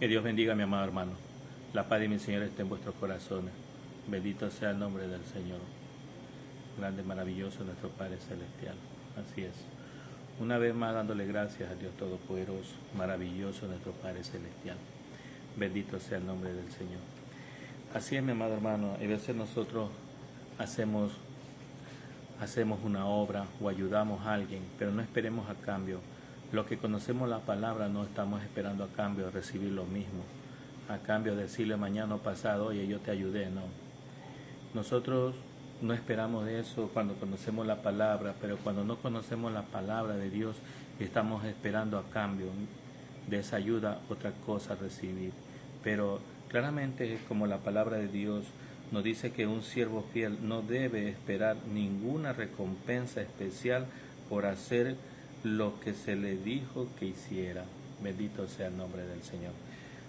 Que Dios bendiga, mi amado hermano. La paz de mi Señor esté en vuestros corazones. Bendito sea el nombre del Señor. Grande, maravilloso nuestro Padre Celestial. Así es. Una vez más dándole gracias a Dios Todopoderoso, maravilloso nuestro Padre Celestial. Bendito sea el nombre del Señor. Así es, mi amado hermano. A veces nosotros hacemos una obra o ayudamos a alguien, pero no esperemos a cambio. Los que conocemos la palabra no estamos esperando a cambio de recibir lo mismo, a cambio de decirle mañana o pasado, oye, yo te ayudé, no. Nosotros no esperamos de eso cuando conocemos la palabra, pero cuando no conocemos la palabra de Dios, estamos esperando a cambio de esa ayuda otra cosa recibir. Pero claramente, como la palabra de Dios nos dice que un siervo fiel no debe esperar ninguna recompensa especial por hacer lo que se le dijo que hiciera. Bendito sea el nombre del Señor.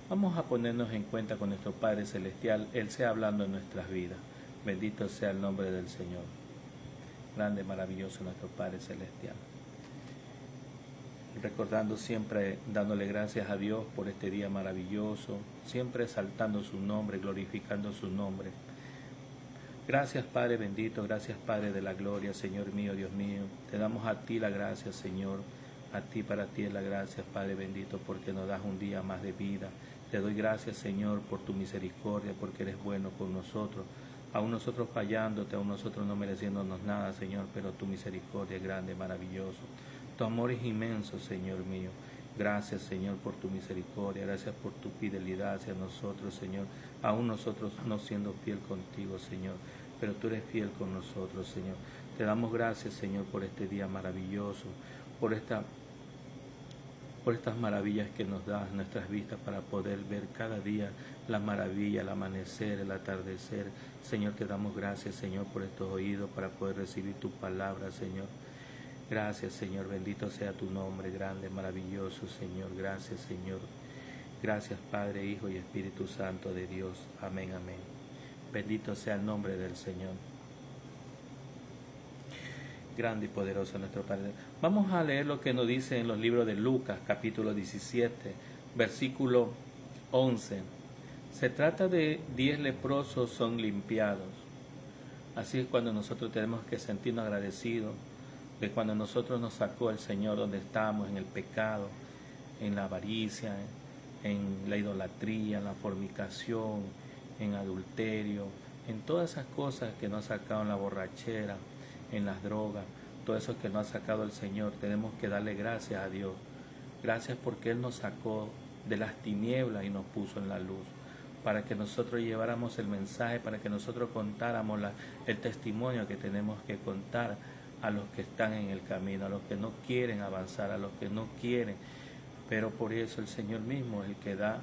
Vamos a ponernos en cuenta con nuestro Padre Celestial. Él sea hablando en nuestras vidas. Bendito sea el nombre del Señor. Grande, maravilloso nuestro Padre Celestial. Recordando siempre, dándole gracias a Dios por este día maravilloso, siempre exaltando su nombre, glorificando su nombre. Gracias, Padre bendito, gracias, Padre de la gloria, Señor mío, Dios mío. Te damos a ti la gracia, Señor. A ti, para ti es la gracia, Padre bendito, porque nos das un día más de vida. Te doy gracias, Señor, por tu misericordia, porque eres bueno con nosotros. Aún nosotros fallándote, aún nosotros no mereciéndonos nada, Señor, pero tu misericordia es grande, maravilloso. Tu amor es inmenso, Señor mío. Gracias, Señor, por tu misericordia. Gracias por tu fidelidad hacia nosotros, Señor. Aún nosotros no siendo fiel contigo, Señor, pero tú eres fiel con nosotros, Señor. Te damos gracias, Señor, por este día maravilloso, por estas maravillas que nos das nuestras vistas para poder ver cada día la maravilla, el amanecer, el atardecer. Señor, te damos gracias, Señor, por estos oídos para poder recibir tu palabra, Señor. Gracias, Señor, bendito sea tu nombre, grande, maravilloso, Señor. Gracias, Señor. Gracias, Padre, Hijo y Espíritu Santo de Dios. Amén, amén. Bendito sea el nombre del Señor. Grande y poderoso nuestro Padre. Vamos a leer lo que nos dice en los libros de Lucas, capítulo 17, versículo 11. Se trata de 10 leprosos son limpiados. Así es cuando nosotros tenemos que sentirnos agradecidos de cuando nosotros nos sacó el Señor donde estamos, en el pecado, en la avaricia, en la idolatría, en la fornicación, en adulterio, en todas esas cosas que nos ha sacado, en la borrachera, en las drogas, todo eso que nos ha sacado el Señor. Tenemos que darle gracias a Dios. Gracias porque Él nos sacó de las tinieblas y nos puso en la luz, para que nosotros lleváramos el mensaje, para que nosotros contáramos el testimonio que tenemos que contar a los que están en el camino, a los que no quieren avanzar, a los que no quieren. Pero por eso el Señor mismo es el que da,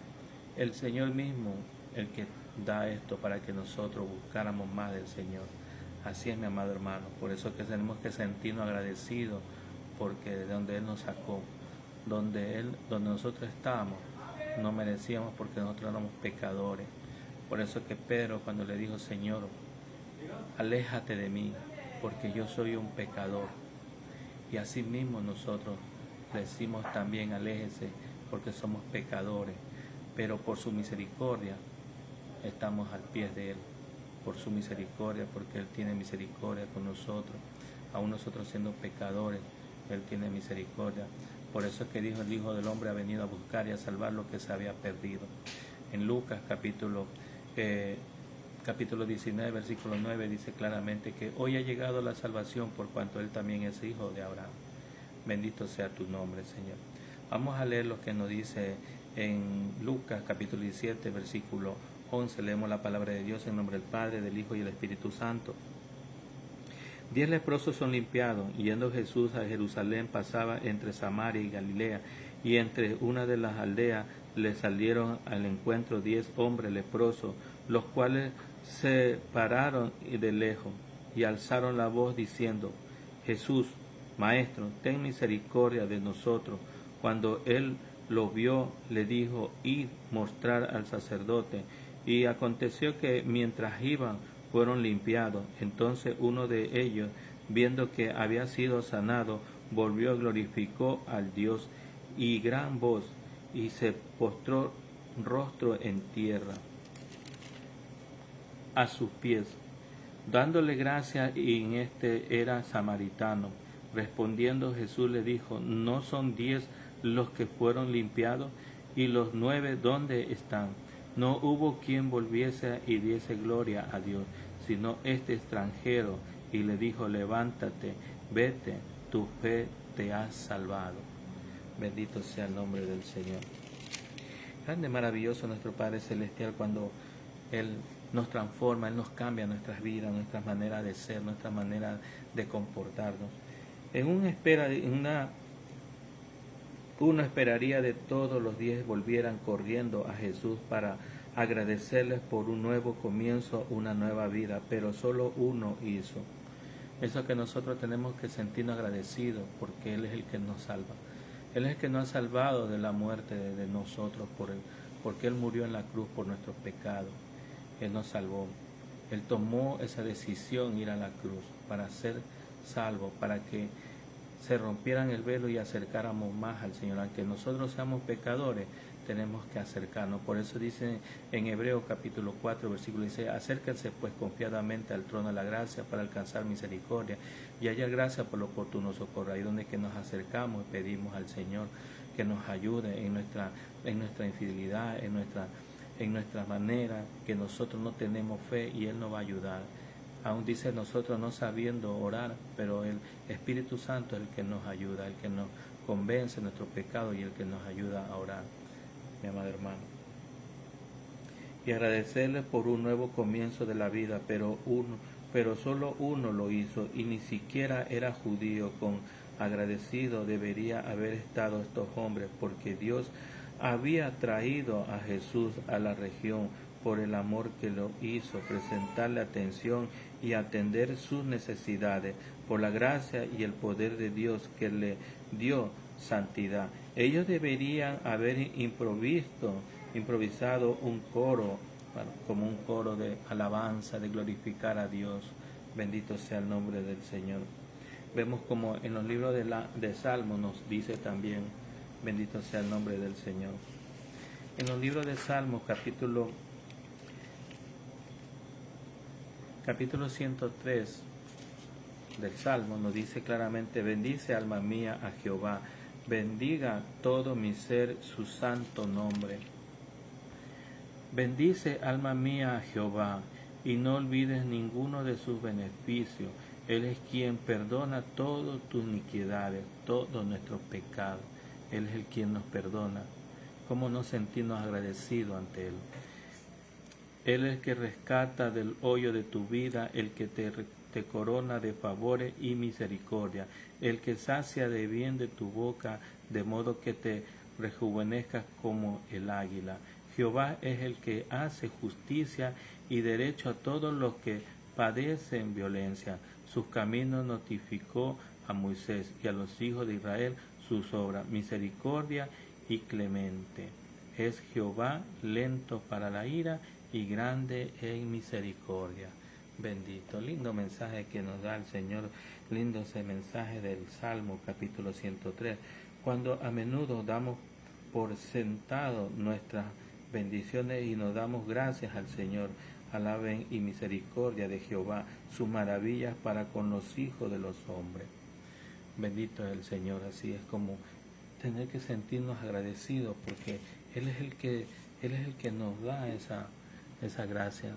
el Señor mismo el que da esto para que nosotros buscáramos más del Señor. Así es, mi amado hermano. Por eso que tenemos que sentirnos agradecidos, porque de donde Él nos sacó, donde nosotros estábamos, no merecíamos, porque nosotros éramos pecadores. Por eso que Pedro, cuando le dijo, Señor, aléjate de mí, porque yo soy un pecador. Y así mismo nosotros le decimos también, aléjese, porque somos pecadores. Pero por su misericordia estamos al pie de Él. Por su misericordia, porque Él tiene misericordia con nosotros. Aún nosotros siendo pecadores, Él tiene misericordia. Por eso es que dijo, el Hijo del Hombre ha venido a buscar y a salvar lo que se había perdido. En Lucas capítulo 19, versículo 9, dice claramente que hoy ha llegado la salvación por cuanto Él también es hijo de Abraham. Bendito sea tu nombre, Señor. Vamos a leer lo que nos dice en Lucas capítulo 17, versículo 11. Leemos la palabra de Dios en nombre del Padre, del Hijo y del Espíritu Santo. 10 leprosos son limpiados. Yendo Jesús a Jerusalén, pasaba entre Samaria y Galilea, y entre una de las aldeas le salieron al encuentro 10 hombres leprosos, los cuales se pararon de lejos y alzaron la voz diciendo, Jesús, Maestro, ten misericordia de nosotros. Cuando él lo vio, le dijo, id mostrar al sacerdote. Y aconteció que mientras iban, fueron limpiados. Entonces uno de ellos, viendo que había sido sanado, volvió y glorificó al Dios y gran voz, y se postró rostro en tierra a sus pies, dándole gracias, y en este era samaritano. Respondiendo Jesús le dijo: ¿no son 10 los que fueron limpiados? ¿Y los 9 dónde están? No hubo quien volviese y diese gloria a Dios, sino este extranjero, y le dijo: levántate, vete, tu fe te ha salvado. Bendito sea el nombre del Señor. Grande, maravilloso nuestro Padre Celestial cuando Él nos transforma, Él nos cambia nuestras vidas, nuestras maneras de ser, nuestra manera de comportarnos. Uno esperaría de todos los 10 volvieran corriendo a Jesús para agradecerles por un nuevo comienzo, una nueva vida, pero solo uno hizo. Eso que nosotros tenemos que sentirnos agradecidos, porque Él es el que nos salva. Él es el que nos ha salvado de la muerte de nosotros, porque Él murió en la cruz por nuestros pecados. Él nos salvó. Él tomó esa decisión, ir a la cruz, para ser salvo, para que se rompieran el velo y acercáramos más al Señor. Aunque nosotros seamos pecadores, tenemos que acercarnos. Por eso dice en Hebreos capítulo 4, versículo 16: acérquense pues confiadamente al trono de la gracia para alcanzar misericordia y hallar gracia por lo oportuno socorro. Ahí donde que nos acercamos y pedimos al Señor que nos ayude en nuestra infidelidad, en nuestra manera, que nosotros no tenemos fe, y Él nos va a ayudar. Aún dice nosotros no sabiendo orar, pero el Espíritu Santo es el que nos ayuda, el que nos convence de nuestro pecado y el que nos ayuda a orar, mi amado hermano. Y agradecerle por un nuevo comienzo de la vida, pero solo uno lo hizo, y ni siquiera era judío. Con agradecido debería haber estado estos hombres, porque Dios había traído a Jesús a la región por el amor que lo hizo, presentarle atención y atender sus necesidades, por la gracia y el poder de Dios que le dio santidad. Ellos deberían haber improvisado un coro, como un coro de alabanza, de glorificar a Dios. Bendito sea el nombre del Señor. Vemos como en los libros de Salmos nos dice también: bendito sea el nombre del Señor. En los libros de Salmos, capítulo 103 del Salmo, nos dice claramente: bendice alma mía a Jehová, bendiga todo mi ser su santo nombre. Bendice alma mía a Jehová, y no olvides ninguno de sus beneficios. Él es quien perdona todas tus iniquidades, todos nuestros pecados. Él es el quien nos perdona. ¿Cómo no sentirnos agradecidos ante Él? Él es el que rescata del hoyo de tu vida, el que te corona de favores y misericordia, el que sacia de bien de tu boca, de modo que te rejuvenezcas como el águila. Jehová es el que hace justicia y derecho a todos los que padecen violencia. Sus caminos notificó a Moisés, y a los hijos de Israel sus obras, misericordia y clemente. Es Jehová lento para la ira y grande en misericordia. Bendito, lindo mensaje que nos da el Señor, lindo ese mensaje del Salmo capítulo 103, cuando a menudo damos por sentado nuestras bendiciones y nos damos gracias al Señor. Alaben y misericordia de Jehová, sus maravillas para con los hijos de los hombres. Bendito es el Señor. Así es como tener que sentirnos agradecidos, porque Él es el que nos da esa gracia,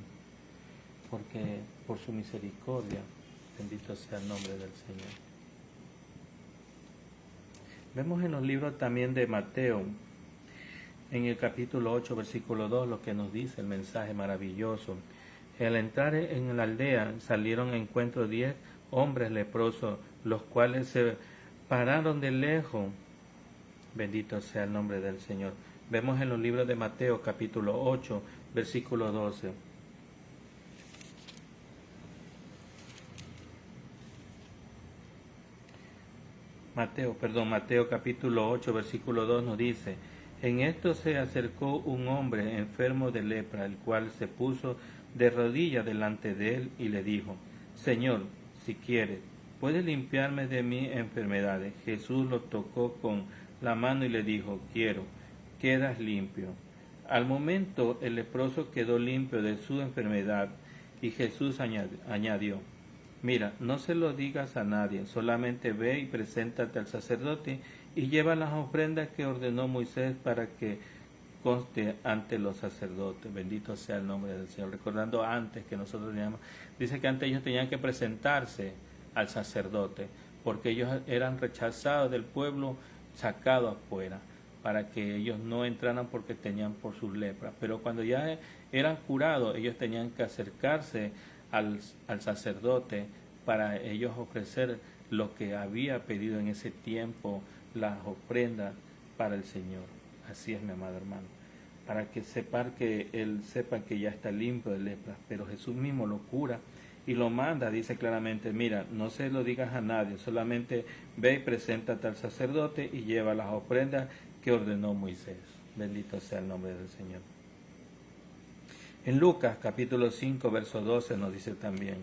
porque por su misericordia, bendito sea el nombre del Señor. Vemos en los libros también de Mateo, en el capítulo 8, versículo 2, lo que nos dice el mensaje maravilloso. Al entrar en la aldea salieron a encuentro 10 hombres leprosos, los cuales se pararon de lejos. Bendito sea el nombre del Señor. Vemos en los libros de Mateo capítulo 8, versículo 12. Mateo capítulo 8, versículo 2 nos dice: en esto se acercó un hombre enfermo de lepra, el cual se puso de rodillas delante de él y le dijo: Señor, si quieres, puedes limpiarme de mis enfermedades. Jesús lo tocó con la mano y le dijo: quiero, quedas limpio. Al momento el leproso quedó limpio de su enfermedad y Jesús añadió, mira, no se lo digas a nadie, solamente ve y preséntate al sacerdote y lleva las ofrendas que ordenó Moisés para que conste ante los sacerdotes. Bendito sea el nombre del Señor. Recordando antes que nosotros teníamos, dice que antes ellos tenían que presentarse al sacerdote porque ellos eran rechazados del pueblo, sacados afuera, para que ellos no entraran porque tenían por sus lepras. Pero cuando ya eran curados, ellos tenían que acercarse al sacerdote para ellos ofrecer lo que había pedido en ese tiempo, las ofrendas para el Señor. Así es, mi amado hermano, para que él sepa que ya está limpio de lepra, pero Jesús mismo lo cura y lo manda, dice claramente, mira, no se lo digas a nadie, solamente ve y preséntate al sacerdote y lleva las ofrendas que ordenó Moisés. Bendito sea el nombre del Señor. En Lucas capítulo 5, verso 12 nos dice también,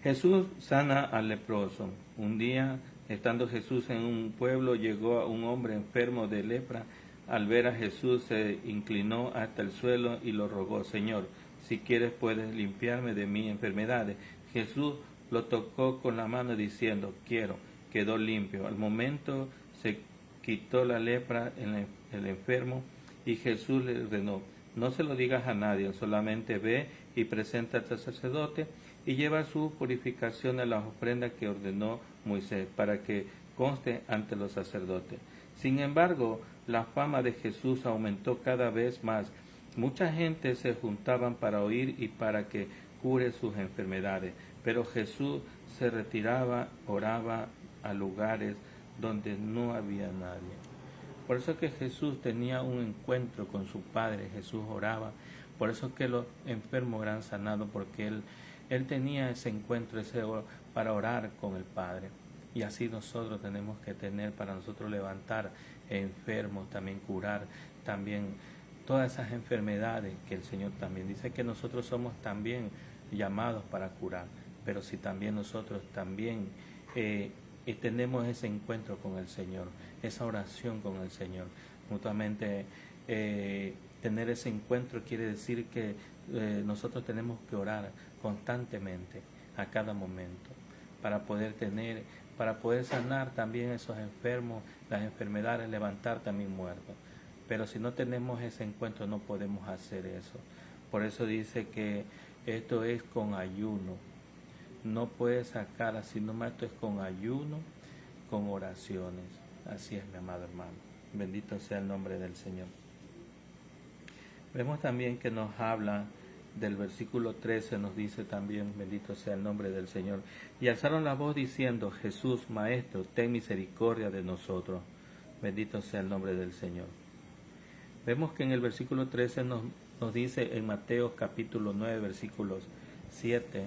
Jesús sana al leproso. Un día, estando Jesús en un pueblo, llegó a un hombre enfermo de lepra. Al ver a Jesús se inclinó hasta el suelo y lo rogó, Señor, si quieres puedes limpiarme de mis enfermedades. Jesús lo tocó con la mano diciendo, quiero, quedó limpio. Al momento se quitó la lepra en el enfermo y Jesús le ordenó, no se lo digas a nadie, solamente ve y preséntate al sacerdote y lleva su purificación a las ofrendas que ordenó Moisés para que conste ante los sacerdotes. Sin embargo, la fama de Jesús aumentó cada vez más. Mucha gente se juntaban para oír y para que cure sus enfermedades, pero Jesús se retiraba, oraba a lugares donde no había nadie. Por eso que Jesús tenía un encuentro con su Padre, Jesús oraba, por eso que los enfermos eran sanados, porque él tenía ese encuentro para orar con el Padre. Y así nosotros tenemos que tener para nosotros levantar enfermos, también curar, también todas esas enfermedades que el Señor también dice que nosotros somos también llamados para curar, pero si también nosotros también tenemos ese encuentro con el Señor, esa oración con el Señor, mutuamente tener ese encuentro quiere decir que nosotros tenemos que orar constantemente a cada momento para poder sanar también esos enfermos, las enfermedades, levantar también muertos. Pero si no tenemos ese encuentro no podemos hacer eso. Por eso dice que esto es con ayuno. No puedes sacar así nomás, esto es con ayuno, con oraciones. Así es, mi amado hermano. Bendito sea el nombre del Señor. Vemos también que nos habla del versículo 13, nos dice también, bendito sea el nombre del Señor. Y alzaron la voz diciendo, Jesús, Maestro, ten misericordia de nosotros. Bendito sea el nombre del Señor. Vemos que en el versículo 13 nos dice en Mateo capítulo 9, versículos 7.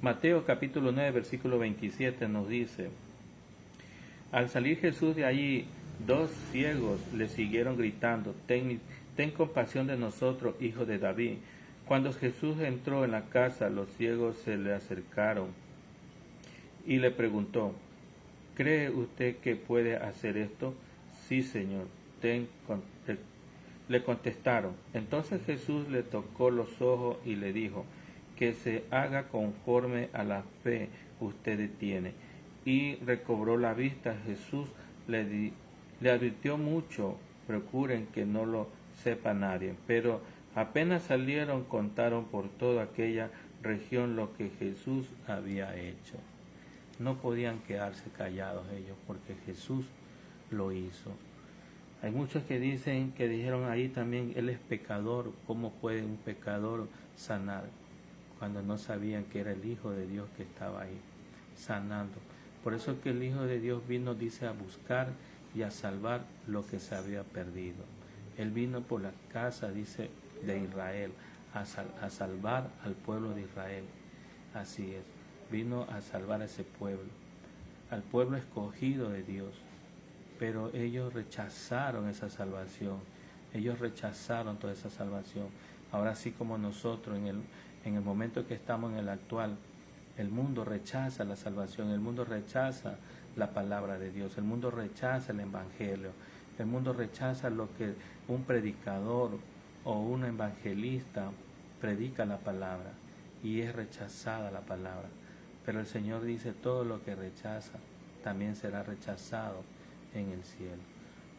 Mateo capítulo 9, versículo 27 nos dice, al salir Jesús de allí, 2 ciegos le siguieron gritando, ten compasión de nosotros, hijo de David. Cuando Jesús entró en la casa, los ciegos se le acercaron y le preguntó, ¿cree usted que puede hacer esto? Sí, Señor, le contestaron. Entonces Jesús le tocó los ojos y le dijo, que se haga conforme a la fe usted tiene. Y recobró la vista. Jesús le advirtió mucho, procuren que no lo sepa nadie. Pero apenas salieron, contaron por toda aquella región lo que Jesús había hecho. No podían quedarse callados ellos porque Jesús lo hizo. Hay muchos que dijeron ahí también, Él es pecador. ¿Cómo puede un pecador sanar? Cuando no sabían que era el Hijo de Dios que estaba ahí, sanando. Por eso es que el Hijo de Dios vino, dice, a buscar y a salvar lo que se había perdido. Él vino por la casa, dice, de Israel, a salvar al pueblo de Israel. Así es, vino a salvar a ese pueblo, al pueblo escogido de Dios. Pero ellos rechazaron esa salvación. Ellos rechazaron toda esa salvación. Ahora sí, como nosotros en el momento que estamos en el actual, el mundo rechaza la salvación, el mundo rechaza la palabra de Dios, el mundo rechaza el evangelio, el mundo rechaza lo que un predicador o un evangelista predica la palabra, y es rechazada la palabra. Pero el Señor dice, todo lo que rechaza también será rechazado en el cielo.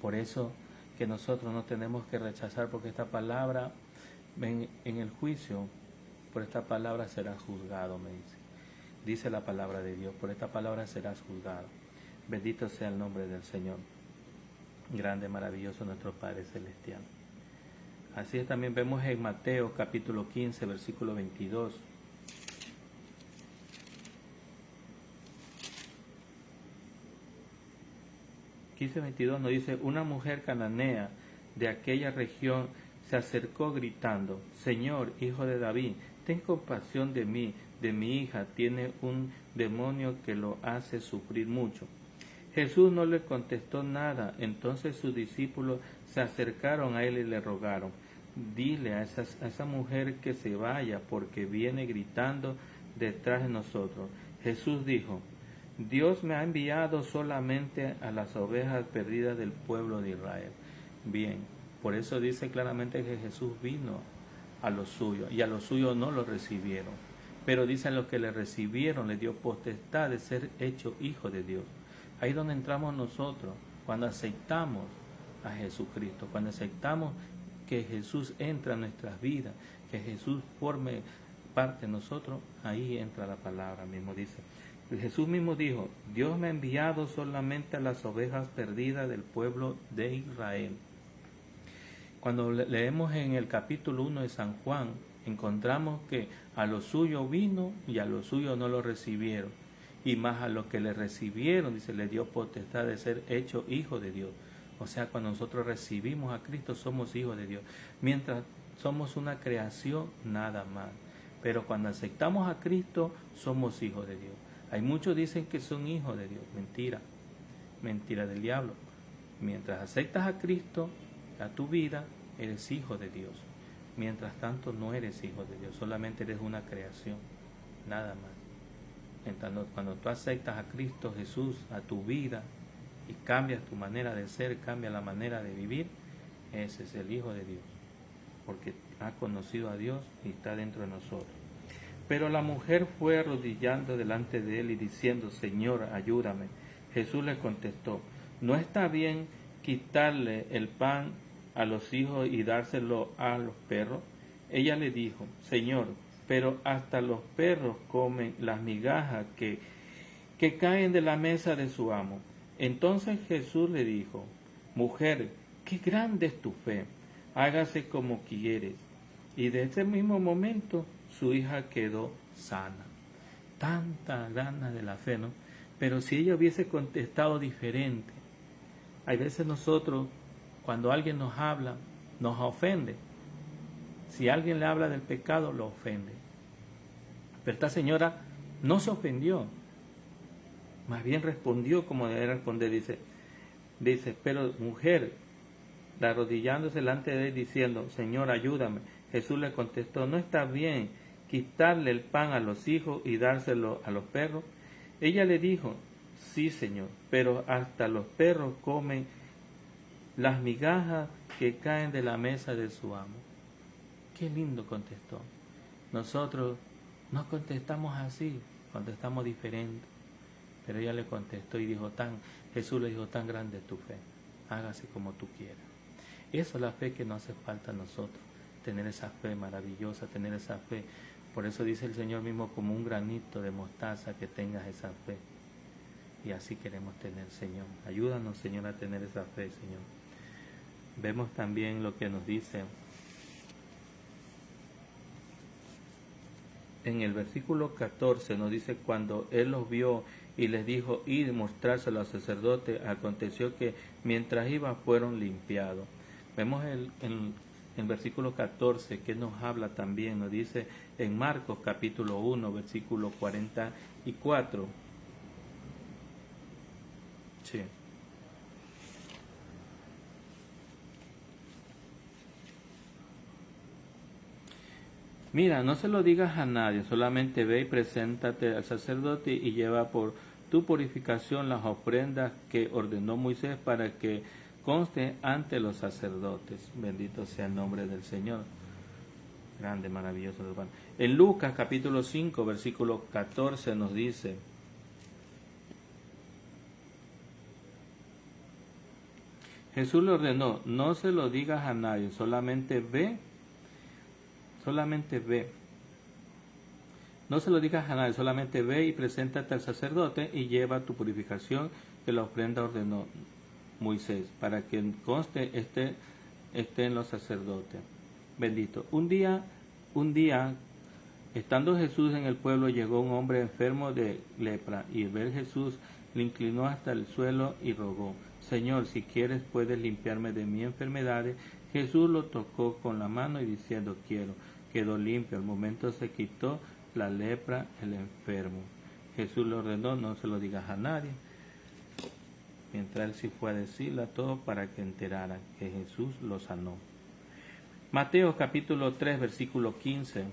Por eso que nosotros no tenemos que rechazar, porque esta palabra, en el juicio, por esta palabra serás juzgado, me dice. Dice la palabra de Dios, por esta palabra serás juzgado. Bendito sea el nombre del Señor. Grande, maravilloso nuestro Padre Celestial. Así es, también vemos en Mateo capítulo 15, versículo 22. Nos dice, una mujer cananea de aquella región se acercó gritando, Señor, hijo de David, ten compasión de mí, de mi hija, tiene un demonio que lo hace sufrir mucho. Jesús no le contestó nada. Entonces sus discípulos se acercaron a él y le rogaron, dile a esa mujer que se vaya, porque viene gritando detrás de nosotros. Jesús dijo, Dios me ha enviado solamente a las ovejas perdidas del pueblo de Israel. Bien, por eso dice claramente que Jesús vino a los suyos, y a los suyos no lo recibieron. Pero dice, a los que le recibieron le dio potestad de ser hecho hijo de Dios. Ahí es donde entramos nosotros, cuando aceptamos a Jesucristo, cuando aceptamos que Jesús entra en nuestras vidas, que Jesús forme parte de nosotros, ahí entra la palabra mismo, dice. Jesús mismo dijo, Dios me ha enviado solamente a las ovejas perdidas del pueblo de Israel. Cuando leemos en el capítulo 1 de San Juan, encontramos que a los suyos vino y a los suyos no lo recibieron. Y más a los que le recibieron, dice, le dio potestad de ser hecho hijo de Dios. O sea, cuando nosotros recibimos a Cristo, somos hijos de Dios. Mientras somos una creación, nada más. Pero cuando aceptamos a Cristo, somos hijos de Dios. Hay muchos que dicen que son hijos de Dios. Mentira. Mentira del diablo. Mientras aceptas a Cristo, a tu vida, eres hijo de Dios. Mientras tanto, no eres hijo de Dios. Solamente eres una creación. Nada más. Cuando tú aceptas a Cristo Jesús a tu vida y cambias tu manera de ser, cambia la manera de vivir, ese es el Hijo de Dios, porque ha conocido a Dios y está dentro de nosotros. Pero la mujer fue arrodillando delante de él y diciendo, Señor, ayúdame. Jesús le contestó, no está bien quitarle el pan a los hijos y dárselo a los perros. Ella le dijo, Señor, pero hasta los perros comen las migajas que caen de la mesa de su amo. Entonces Jesús le dijo, mujer, qué grande es tu fe, hágase como quieres. Y de ese mismo momento su hija quedó sana. Tanta gana de la fe, ¿no? Pero si ella hubiese contestado diferente, hay veces nosotros, cuando alguien nos habla, nos ofende. Si alguien le habla del pecado, lo ofende. Pero esta señora no se ofendió, más bien respondió como debe responder, dice, pero mujer, arrodillándose delante de él diciendo, Señor, ayúdame. Jesús le contestó, no está bien quitarle el pan a los hijos y dárselo a los perros. Ella le dijo, sí, Señor, pero hasta los perros comen las migajas que caen de la mesa de su amo. Qué lindo contestó. Nosotros no contestamos así, contestamos diferente. Pero ella le contestó y dijo, Jesús le dijo, tan grande es tu fe, hágase como tú quieras. Esa es la fe que nos hace falta a nosotros, tener esa fe maravillosa, tener esa fe. Por eso dice el Señor mismo, como un granito de mostaza, que tengas esa fe. Y así queremos tener, Señor. Ayúdanos, Señor, a tener esa fe, Señor. Vemos también lo que nos dice en el versículo 14, nos dice, cuando Él los vio y les dijo, id mostrárselo al sacerdote, aconteció que mientras iba fueron limpiados. Vemos en el versículo 14 que nos habla también, nos dice en Marcos capítulo 1, versículo 44. Sí. Mira, no se lo digas a nadie, solamente ve y preséntate al sacerdote y lleva por tu purificación las ofrendas que ordenó Moisés para que conste ante los sacerdotes. Bendito sea el nombre del Señor. Grande, maravilloso. En Lucas capítulo 5, versículo 14 nos dice: Jesús le ordenó, no se lo digas a nadie, solamente ve. No se lo digas a nadie, solamente ve y preséntate al sacerdote y lleva tu purificación que la ofrenda ordenó Moisés, para que conste esté en los sacerdotes. Bendito. Un día, estando Jesús en el pueblo, llegó un hombre enfermo de lepra, y al ver Jesús le inclinó hasta el suelo y rogó: Señor, si quieres puedes limpiarme de mis enfermedades. Jesús lo tocó con la mano y diciendo: quiero. Quedó limpio. Al momento se quitó la lepra el enfermo. Jesús le ordenó: no se lo digas a nadie. Mientras él sí fue a decirle a todos para que enteraran que Jesús lo sanó. Mateo capítulo 3, versículo 15.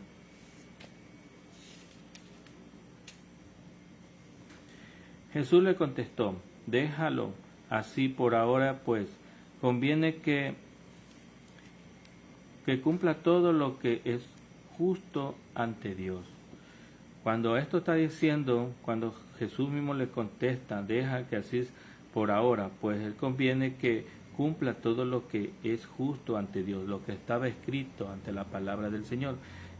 Jesús le contestó: déjalo así por ahora, pues conviene que cumpla todo lo que es justo ante Dios. Cuando esto está diciendo, cuando Jesús mismo le contesta, deja que así por ahora, pues él conviene que cumpla todo lo que es justo ante Dios, lo que estaba escrito ante la palabra del Señor.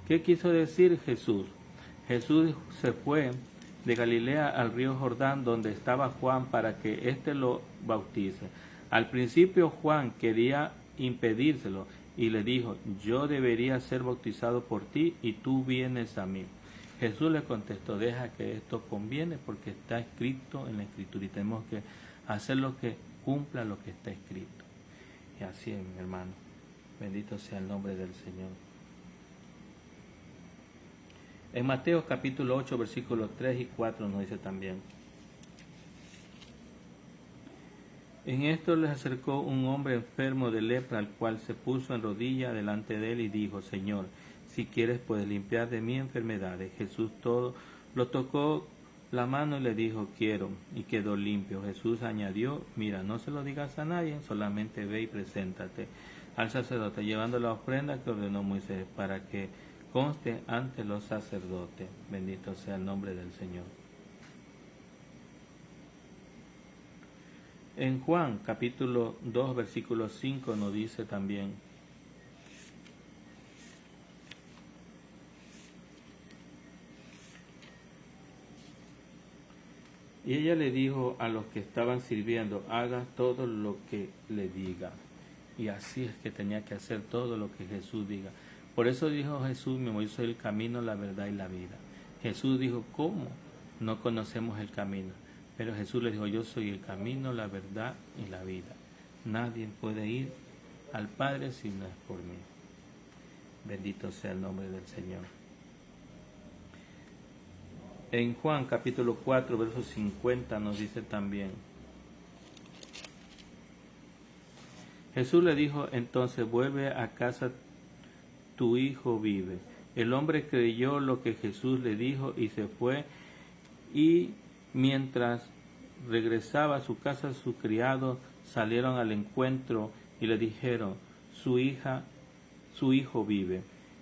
¿Qué quiso decir Jesús? Jesús se fue de Galilea al río Jordán, donde estaba Juan, para que éste lo bautice. Al principio Juan quería impedírselo y le dijo: yo debería ser bautizado por ti y tú vienes a mí. Jesús le contestó: deja que esto conviene, porque está escrito en la Escritura y tenemos que hacer lo que cumpla lo que está escrito. Y así es, mi hermano. Bendito sea el nombre del Señor. En Mateo capítulo 8, versículos 3 y 4 nos dice también: en esto les acercó un hombre enfermo de lepra, al cual se puso en rodilla delante de él y dijo: Señor, si quieres puedes limpiar de mi enfermedades. Jesús todo lo tocó la mano y le dijo: quiero, y quedó limpio. Jesús añadió: mira, no se lo digas a nadie, solamente ve y preséntate al sacerdote llevando la ofrenda que ordenó Moisés, para que conste ante los sacerdotes. Bendito sea el nombre del Señor. En Juan capítulo 2 versículo 5 nos dice también: y ella le dijo a los que estaban sirviendo: haga todo lo que le diga. Y así es que tenía que hacer todo lo que Jesús diga. Por eso dijo Jesús mismo: yo soy el camino, la verdad y la vida. Jesús dijo: ¿cómo? No conocemos el camino. Pero Jesús le dijo: yo soy el camino, la verdad y la vida. Nadie puede ir al Padre si no es por mí. Bendito sea el nombre del Señor. En Juan capítulo 4, verso 50 nos dice también: Jesús le dijo entonces: vuelve a casa, tu hijo vive. El hombre creyó lo que Jesús le dijo y se fue, y mientras regresaba a su casa, sus criados salieron al encuentro y le dijeron: su hijo vive.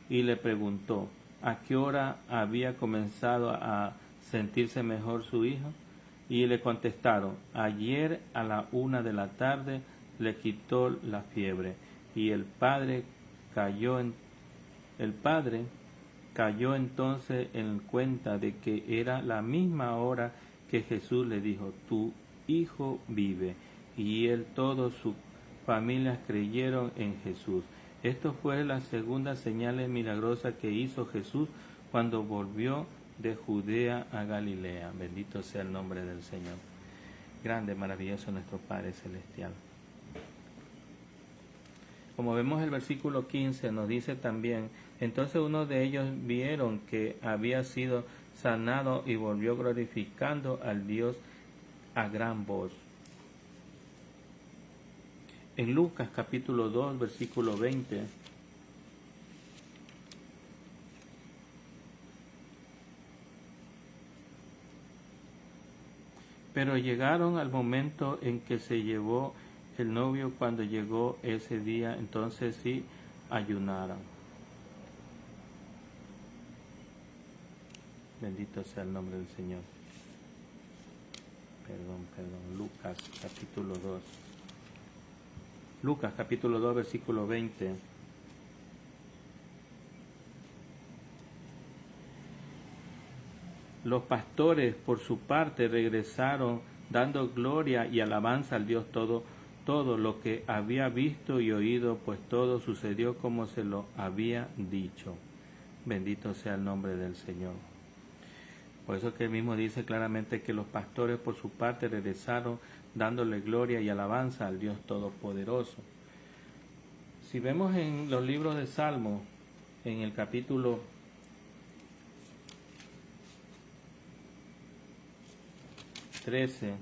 Y le preguntó: ¿a qué hora había comenzado a sentirse mejor su hijo? Y le contestaron: ayer a la 1 de la tarde le quitó la fiebre. Y el padre cayó entonces en cuenta de que era la misma hora que Jesús le dijo: tu hijo vive. Y él, toda su familia creyeron en Jesús. Esto fue la segunda señal milagrosa que hizo Jesús cuando volvió de Judea a Galilea. Bendito sea el nombre del Señor. Grande, maravilloso nuestro Padre Celestial. Como vemos el versículo 15 nos dice también: entonces uno de ellos vieron que había sido sanado y volvió glorificando al Dios a gran voz. En Lucas capítulo 2 versículo 20 Pero llegaron al momento en que se llevó el novio. Cuando llegó ese día, entonces sí ayunaron. Bendito sea el nombre del Señor. Lucas capítulo 2. Lucas capítulo 2, versículo 20. Los pastores, por su parte, regresaron dando gloria y alabanza al Dios todo lo que había visto y oído, pues todo sucedió como se lo había dicho. Bendito sea el nombre del Señor. Por eso que él mismo dice claramente que los pastores, por su parte, regresaron dándole gloria y alabanza al Dios Todopoderoso. Si vemos en los libros de Salmos, en el capítulo 13,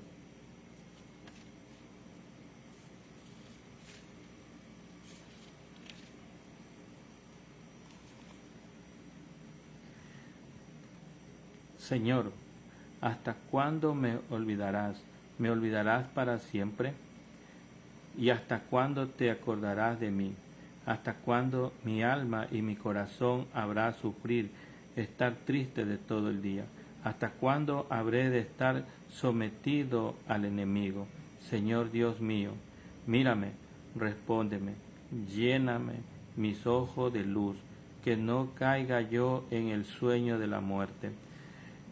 Señor, ¿hasta cuándo me olvidarás? ¿Me olvidarás para siempre? ¿Y hasta cuándo te acordarás de mí? ¿Hasta cuándo mi alma y mi corazón habrá sufrir, estar triste de todo el día? ¿Hasta cuándo habré de estar sometido al enemigo? Señor Dios mío, mírame, respóndeme, lléname mis ojos de luz, que no caiga yo en el sueño de la muerte.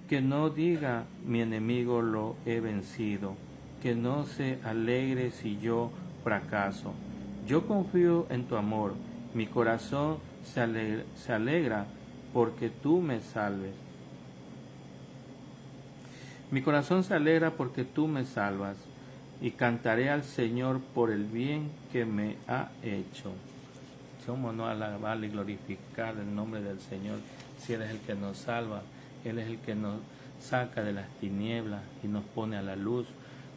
Que no diga mi enemigo lo he vencido, que no se alegre si yo fracaso. Yo confío en tu amor, mi corazón se alegra porque tú me salves. Mi corazón se alegra porque tú me salvas, y cantaré al Señor por el bien que me ha hecho. Somos no alabar y glorificar el nombre del Señor, si Él es el que nos salva. Él es el que nos saca de las tinieblas y nos pone a la luz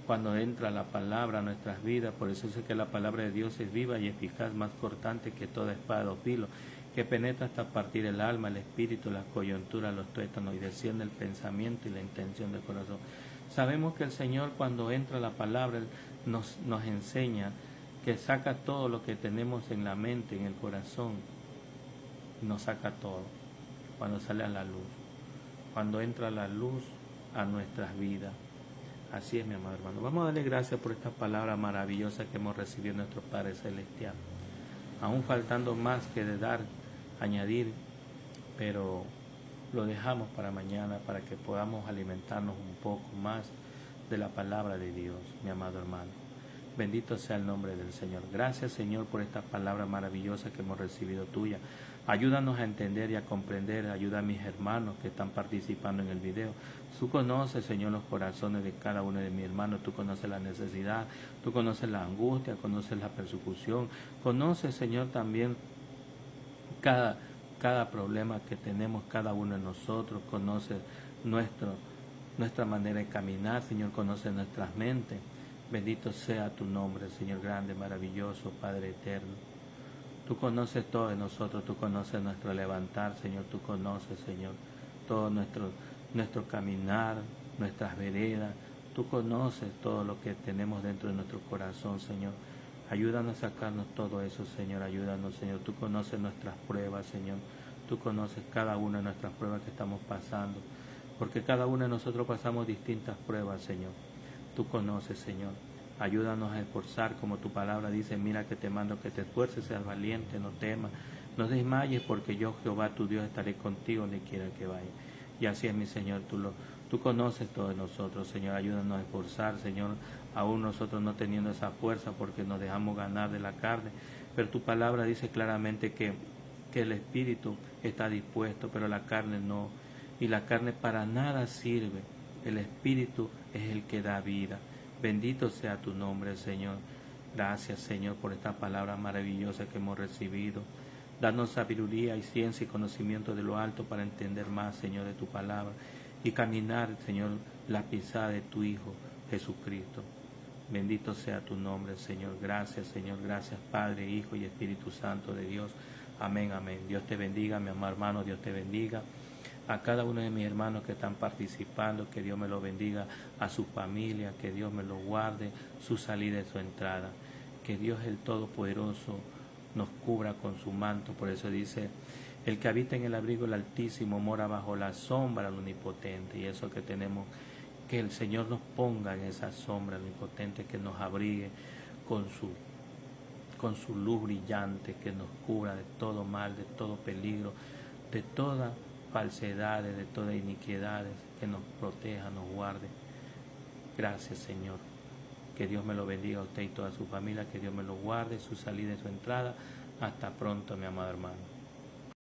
cuando entra la palabra a nuestras vidas. Por eso es que la palabra de Dios es viva y eficaz, más cortante que toda espada de dos filos, que penetra hasta partir el alma, el espíritu, las coyunturas, los tuétanos, y desciende el pensamiento y la intención del corazón. Sabemos que el Señor, cuando entra la palabra, nos enseña que saca todo lo que tenemos en la mente, en el corazón, y nos saca todo cuando sale a la luz, cuando entra la luz a nuestras vidas. Así es, mi amado hermano. Vamos a darle gracias por esta palabra maravillosa que hemos recibido de nuestro Padre Celestial. Aún faltando más que de dar, añadir, pero lo dejamos para mañana, para que podamos alimentarnos un poco más de la palabra de Dios, mi amado hermano. Bendito sea el nombre del Señor. Gracias, Señor, por esta palabra maravillosa que hemos recibido tuya. Ayúdanos a entender y a comprender. Ayuda a mis hermanos que están participando en el video. Tú conoces, Señor, los corazones de cada uno de mis hermanos. Tú conoces la necesidad, tú conoces la angustia, conoces la persecución. Conoces, Señor, también cada problema que tenemos cada uno de nosotros. Conoces nuestra manera de caminar, Señor. Conoces nuestras mentes. Bendito sea tu nombre, Señor grande, maravilloso, Padre eterno. Tú conoces todo de nosotros, tú conoces nuestro levantar, Señor, tú conoces, Señor, todo nuestro caminar, nuestras veredas. Tú conoces todo lo que tenemos dentro de nuestro corazón, Señor. Ayúdanos a sacarnos todo eso, Señor, ayúdanos, Señor. Tú conoces nuestras pruebas, Señor. Tú conoces cada una de nuestras pruebas que estamos pasando, porque cada uno de nosotros pasamos distintas pruebas, Señor. Tú conoces, Señor. Ayúdanos a esforzar, como tu palabra dice, mira que te mando que te esfuerces, seas valiente, no temas, no desmayes, porque yo, Jehová, tu Dios, estaré contigo donde quiera que vaya. Y así es, mi Señor, tú conoces todo de nosotros, Señor. Ayúdanos a esforzar, Señor, aún nosotros no teniendo esa fuerza porque nos dejamos ganar de la carne. Pero tu palabra dice claramente que el espíritu está dispuesto, pero la carne no. Y la carne para nada sirve. El espíritu es el que da vida. Bendito sea tu nombre, Señor. Gracias, Señor, por esta palabra maravillosa que hemos recibido. Danos sabiduría y ciencia y conocimiento de lo alto para entender más, Señor, de tu palabra y caminar, Señor, la pisada de tu Hijo Jesucristo. Bendito sea tu nombre, Señor. Gracias, Señor. Gracias, Padre, Hijo y Espíritu Santo de Dios. Amén, amén. Dios te bendiga, mi amado hermano. Dios te bendiga. a cada uno de mis hermanos que están participando, que Dios me lo bendiga, a su familia, que Dios me lo guarde, su salida y su entrada. Que Dios el Todopoderoso nos cubra con su manto. Por eso dice, el que habita en el abrigo del Altísimo mora bajo la sombra del Omnipotente. Y eso que tenemos, que el Señor nos ponga en esa sombra del Omnipotente, que nos abrigue con su luz brillante, que nos cubra de todo mal, de todo peligro, de todas falsedades, de todas iniquidades, que nos proteja, nos guarde. Gracias, Señor. Que Dios me lo bendiga a usted y toda su familia, que Dios me lo guarde, su salida y su entrada. Hasta pronto, mi amado hermano.